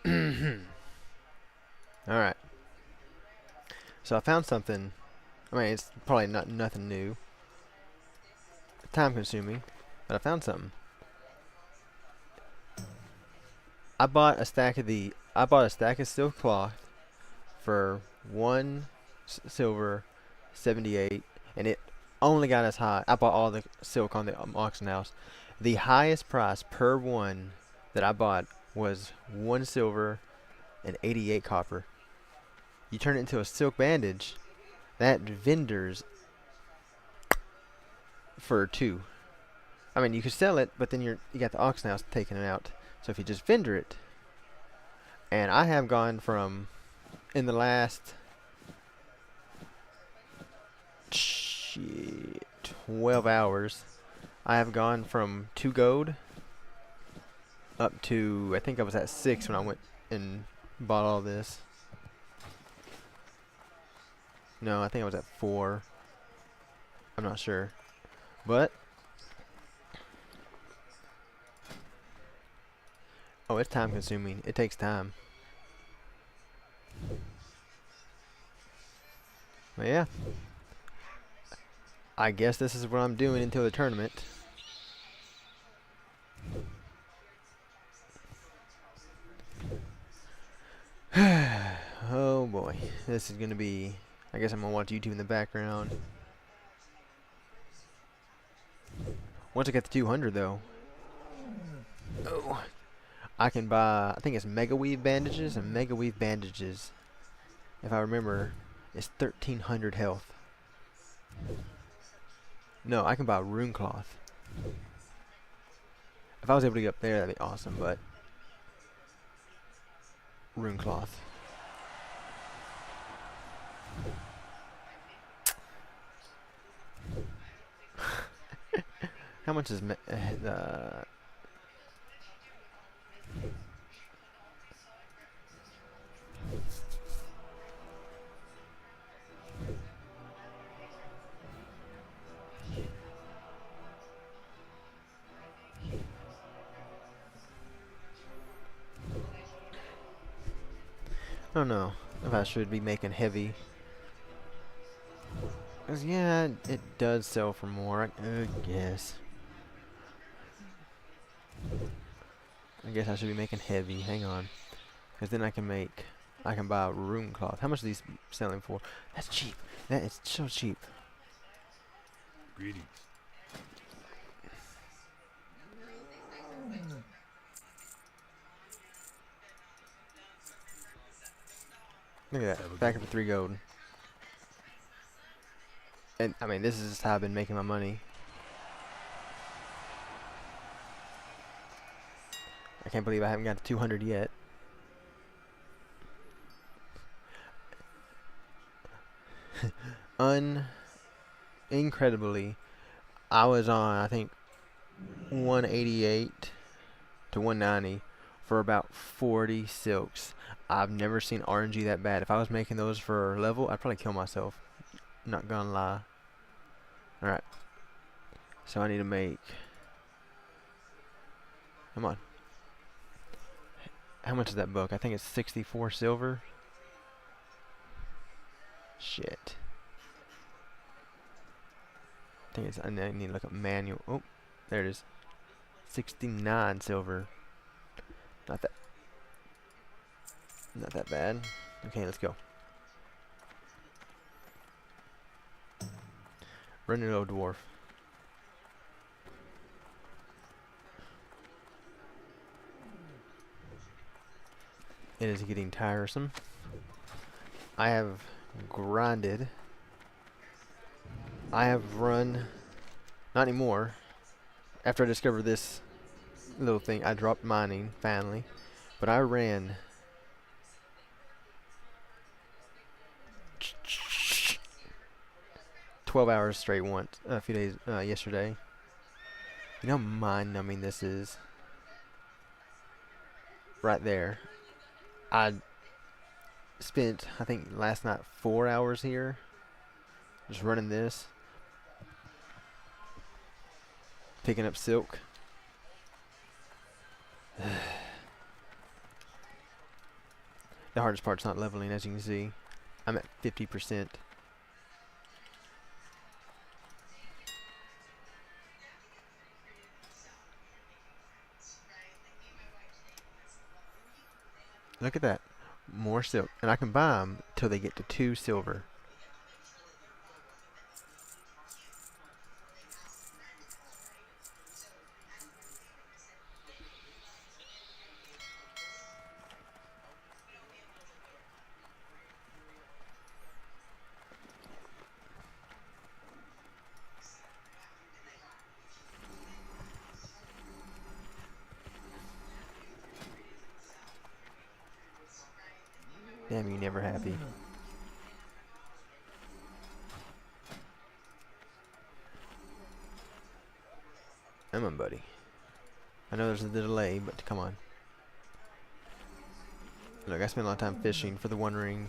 Alright. So I found something. I mean, it's probably nothing new. Time consuming. But I found something. I bought a stack of silk cloth for one silver 78, and it only got as high. I bought all the silk on the auction house. The highest price per one that I bought was 1 silver and 88 copper. You turn it into a silk bandage, that vendors for 2. I mean, you could sell it, but then you got the auction house taking it out. So if you just vendor it, and I have gone from, in the last 12 hours, I have gone from 2 gold up to, I think I was at 6 when I went and bought all this. No, I think I was at 4. I'm not sure. But, oh, it's time consuming. It takes time. But yeah. I guess this is what I'm doing until the tournament. Oh boy. This is gonna be, I guess I'm gonna watch YouTube in the background. Once I get to 200 though. Oh. I can buy, I think it's Mega Weave bandages, and Mega Weave bandages, if I remember, is 1300 health. No, I can buy rune cloth. If I was able to get up there, that'd be awesome, but rune cloth. How much is I don't know if I should be making heavy. Cause yeah, it does sell for more, I guess. I guess I should be making heavy. Hang on. Cause then I can buy rune cloth. How much are these selling for? That's cheap. That is so cheap. Greetings. Look at that. Back up to 3 gold. And I mean, this is just how I've been making my money. I can't believe I haven't got to 200 yet. Incredibly, I was on, I think, 188 to 190 for about 40 silks. I've never seen RNG that bad. If I was making those for level, I'd probably kill myself. Not gonna lie. Alright. So I need to make... Come on. How much is that book? I think it's 64 silver. Shit. I need to look up manual. Oh, there it is. 69 silver. Not that bad. Okay, let's go. Running low, dwarf. It is getting tiresome. I have grinded. I have run, not anymore. After I discovered this little thing, I dropped mining finally, but I ran 12 hours straight once, a few days, yesterday. You know how mind-numbing this is? Right there. I spent, I think last night, 4 hours here, just running this, picking up silk. The hardest part's not leveling, as you can see. I'm at 50%. Look at that. More silk. And I can buy them till they get to 2 silver. Damn, you never happy. Come on, buddy. I know there's a delay, but come on. Look, I spent a lot of time fishing for the one ring.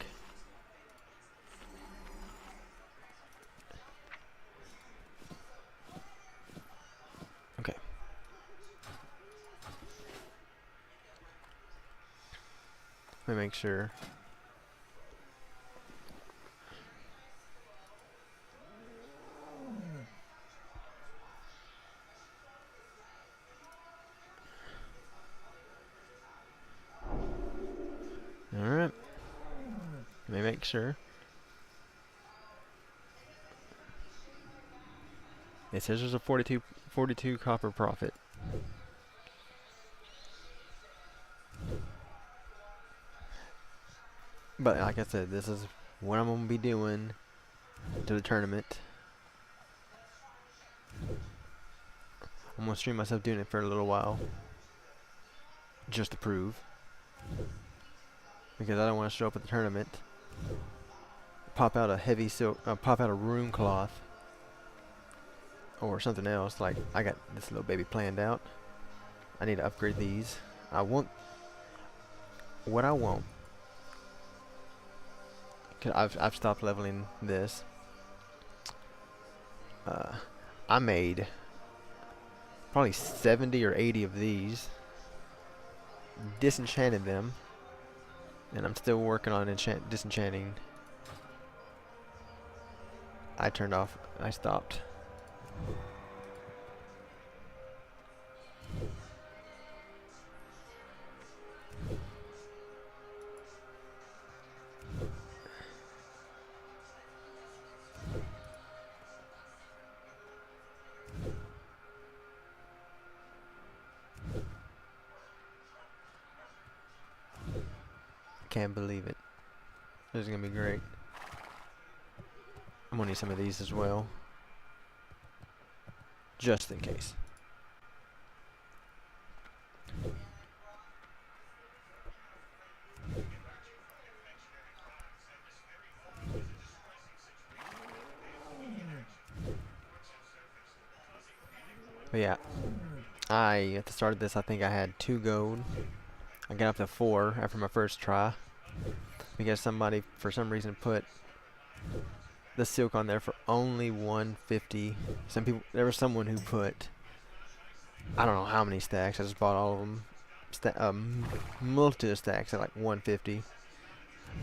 Okay. Let me make sure. Alright. Let me make sure. It says there's a 42 copper profit. But like I said, this is what I'm going to be doing to the tournament. I'm going to stream myself doing it for a little while. Just to prove. Because I don't want to show up at the tournament, pop out a heavy silk, pop out a rune cloth, or something else. Like, I got this little baby planned out. I need to upgrade these. What I want, cause I've stopped leveling this. I made probably 70 or 80 of these, disenchanted them, and I'm still working on disenchanting. I turned off. I stopped. Can't believe it. This is gonna be great. I'm gonna need some of these as well, just in case. But yeah, at the start of this, I think I had 2 gold. I got up to 4 after my first try, because somebody, for some reason, put the silk on there for only 150. There was someone who put, I don't know how many stacks. I just bought all of them. Multitude of stacks at like 150.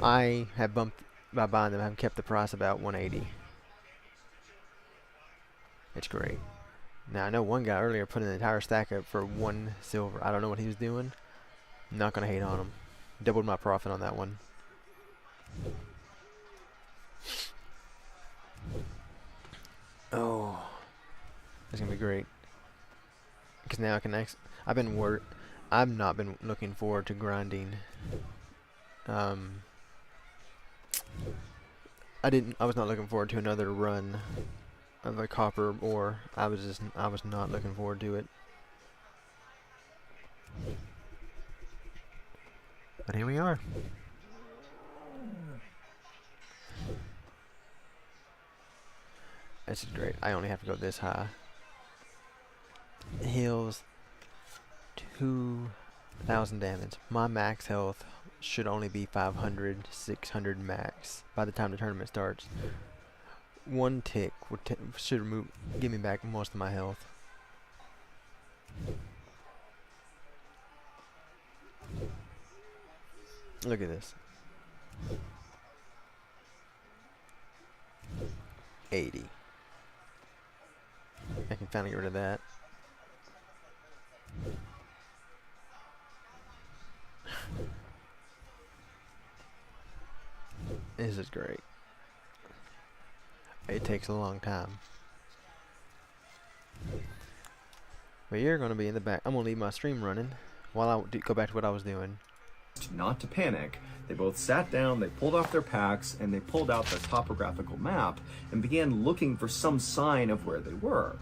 I have bumped, by buying them, I've kept the price about 180. It's great. Now I know one guy earlier put an entire stack up for 1 silver. I don't know what he was doing. I'm not gonna hate on him. Doubled my profit on that one. Oh, it's gonna be great. Because now I can I've not been looking forward to grinding. I was not looking forward to another run of a copper ore. I was not looking forward to it. But here we are. This is great. I only have to go this high. Heals 2,000 damage. My max health should only be 500, 600 max by the time the tournament starts. One tick should give me back most of my health. Look at this. $80. I can finally get rid of that. This is great. It takes a long time. But you're going to be in the back. I'm going to leave my stream running while I go back to what I was doing. Not to panic, they both sat down, they pulled off their packs, and they pulled out their topographical map and began looking for some sign of where they were.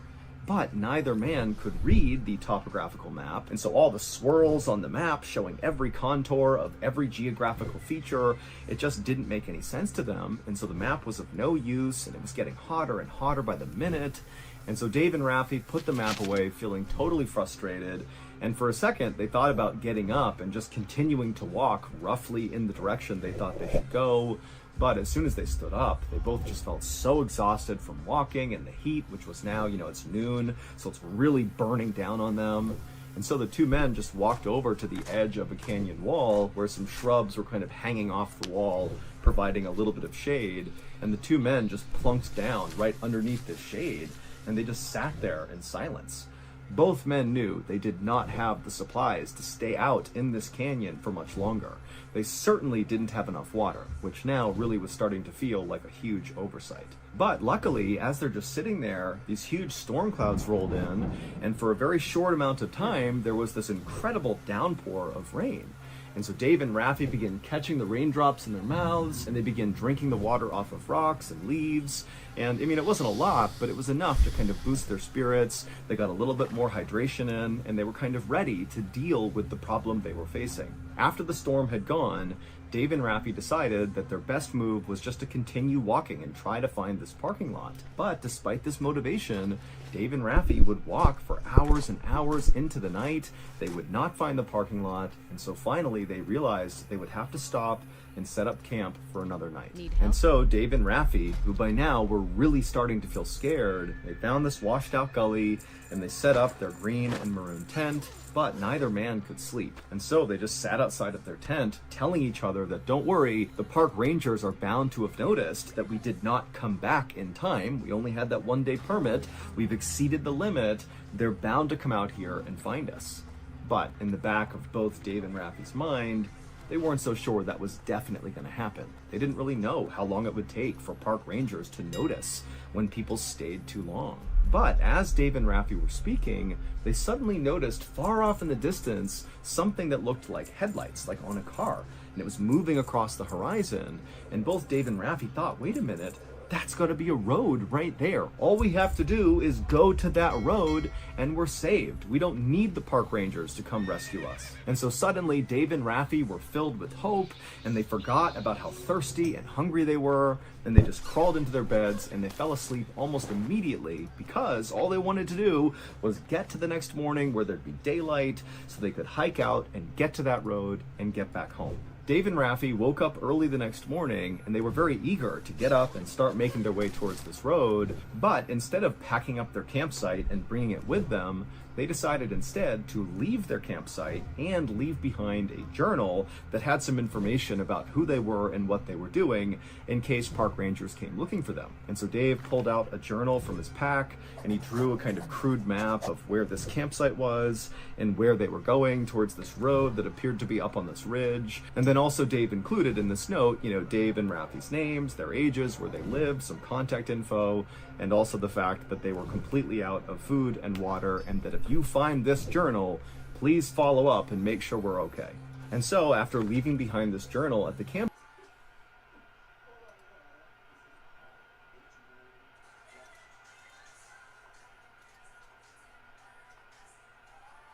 But neither man could read the topographical map, and so all the swirls on the map showing every contour of every geographical feature, it just didn't make any sense to them, and so the map was of no use, and it was getting hotter and hotter by the minute. And so Dave and Raffi put the map away, feeling totally frustrated, and for a second they thought about getting up and just continuing to walk roughly in the direction they thought they should go. But as soon as they stood up, they both just felt so exhausted from walking and the heat, which was now, it's noon, so it's really burning down on them. And so the two men just walked over to the edge of a canyon wall where some shrubs were kind of hanging off the wall, providing a little bit of shade. And the two men just plunked down right underneath this shade, and they just sat there in silence. Both men knew they did not have the supplies to stay out in this canyon for much longer. They certainly didn't have enough water, which now really was starting to feel like a huge oversight. But luckily, as they're just sitting there, these huge storm clouds rolled in, and for a very short amount of time, there was this incredible downpour of rain. And so Dave and Raffi begin catching the raindrops in their mouths, and they begin drinking the water off of rocks and leaves. And it wasn't a lot, but it was enough to kind of boost their spirits. They got a little bit more hydration in, and they were kind of ready to deal with the problem they were facing. After the storm had gone, Dave and Raffi decided that their best move was just to continue walking and try to find this parking lot. But despite this motivation, Dave and Raffi would walk for hours and hours into the night. They would not find the parking lot, and so finally they realized they would have to stop and set up camp for another night. And so Dave and Raffi, who by now were really starting to feel scared, they found this washed out gully and they set up their green and maroon tent, but neither man could sleep. And so they just sat outside of their tent, telling each other that don't worry, the park rangers are bound to have noticed that we did not come back in time. We only had that 1-day permit. We've exceeded the limit. They're bound to come out here and find us. But in the back of both Dave and Raffi's mind, they weren't so sure that was definitely going to happen. They didn't really know how long it would take for park rangers to notice when people stayed too long. But as Dave and Raffi were speaking, they suddenly noticed far off in the distance something that looked like headlights, like on a car, and it was moving across the horizon. And both Dave and Raffi thought, wait a minute, that's got to be a road right there. All we have to do is go to that road and we're saved. We don't need the park rangers to come rescue us. And so suddenly Dave and Raffi were filled with hope, and they forgot about how thirsty and hungry they were, and they just crawled into their beds and they fell asleep almost immediately because all they wanted to do was get to the next morning where there'd be daylight so they could hike out and get to that road and get back home. Dave and Raffi woke up early the next morning, and they were very eager to get up and start making their way towards this road, but instead of packing up their campsite and bringing it with them, they decided instead to leave their campsite and leave behind a journal that had some information about who they were and what they were doing in case park rangers came looking for them. And so Dave pulled out a journal from his pack, and he drew a kind of crude map of where this campsite was and where they were going towards this road that appeared to be up on this ridge. And then also Dave included in this note, Dave and Raffi's names, their ages, where they lived, some contact info, and also the fact that they were completely out of food and water, and that if you find this journal, please follow up and make sure we're okay. And so after leaving behind this journal at the camp,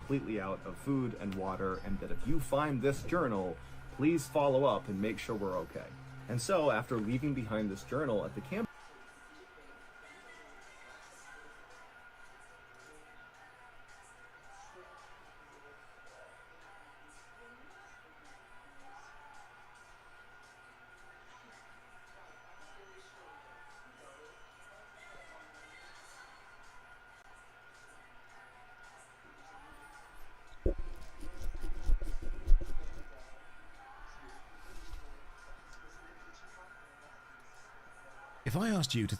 completely out of food and water, and that if you find this journal, please follow up and make sure we're okay. And so after leaving behind this journal at the camp, If I asked you to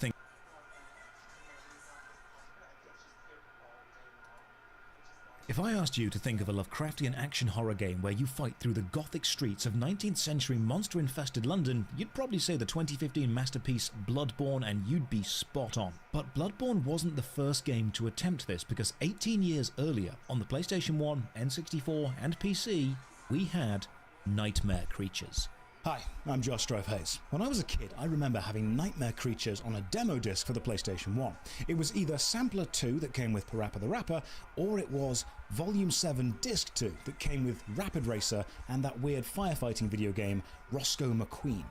think of a Lovecraftian action horror game where you fight through the gothic streets of 19th century monster-infested London, you'd probably say the 2015 masterpiece Bloodborne, and you'd be spot on. But Bloodborne wasn't the first game to attempt this, because 18 years earlier, on the PlayStation 1, N64 and PC, we had Nightmare Creatures. Hi, I'm Josh Strife Hayes. When I was a kid, I remember having Nightmare Creatures on a demo disc for the PlayStation 1. It was either Sampler 2 that came with Parappa the Rapper, or it was Volume 7 Disc 2 that came with Rapid Racer and that weird firefighting video game Roscoe McQueen.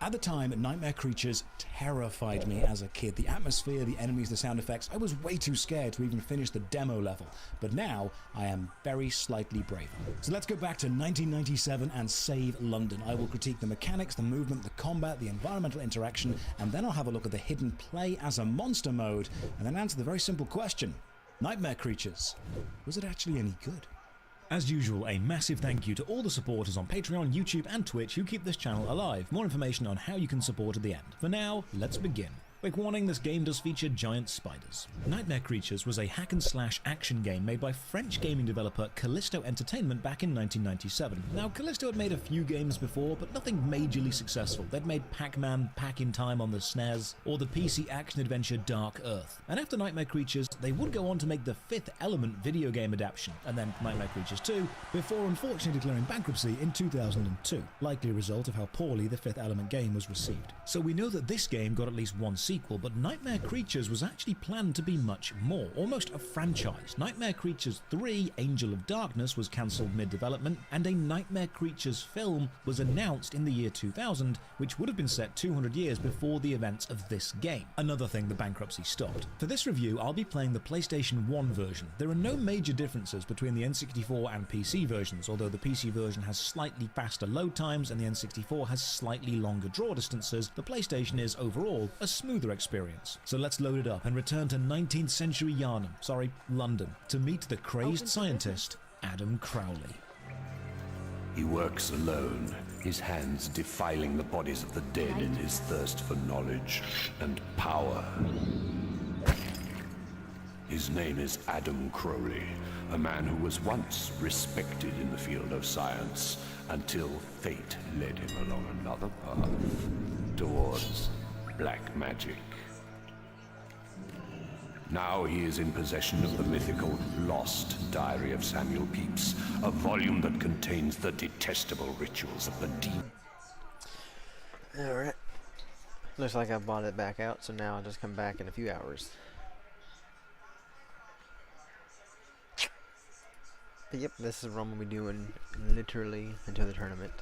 At the time, Nightmare Creatures terrified me as a kid. The atmosphere, the enemies, the sound effects, I was way too scared to even finish the demo level. But now, I am very slightly braver. So let's go back to 1997 and save London. I will critique the mechanics, the movement, the combat, the environmental interaction, and then I'll have a look at the hidden play as a monster mode, and then answer the very simple question: Nightmare Creatures, was it actually any good? As usual, a massive thank you to all the supporters on Patreon, YouTube and Twitch who keep this channel alive. More information on how you can support at the end. For now, let's begin. Quick warning, this game does feature giant spiders. Nightmare Creatures was a hack-and-slash action game made by French gaming developer Callisto Entertainment back in 1997. Now, Callisto had made a few games before, but nothing majorly successful. They'd made Pac-Man Pack in Time on the SNES, or the PC action-adventure Dark Earth. And after Nightmare Creatures, they would go on to make the Fifth Element video game adaptation, and then Nightmare Creatures 2, before unfortunately declaring bankruptcy in 2002, likely a result of how poorly the Fifth Element game was received. So we know that this game got at least one sequel, but Nightmare Creatures was actually planned to be much more, almost a franchise. Nightmare Creatures 3, Angel of Darkness, was cancelled mid-development, and a Nightmare Creatures film was announced in the year 2000, which would have been set 200 years before the events of this game. Another thing the bankruptcy stopped. For this review, I'll be playing the PlayStation 1 version. There are no major differences between the N64 and PC versions, although the PC version has slightly faster load times and the N64 has slightly longer draw distances. The PlayStation is, overall, a smoother experience. So let's load it up and return to 19th century London, to meet the crazed scientist, Adam Crowley. He works alone, his hands defiling the bodies of the dead in his thirst for knowledge and power. His name is Adam Crowley, a man who was once respected in the field of science, until fate led him along another path, towards black magic. Now he is in possession of the mythical Lost Diary of Samuel Pepys, a volume that contains the detestable rituals of the demon. Alright. Looks like I bought it back out, so now I'll just come back in a few hours. But yep, this is what I'm going to be doing literally until the tournament.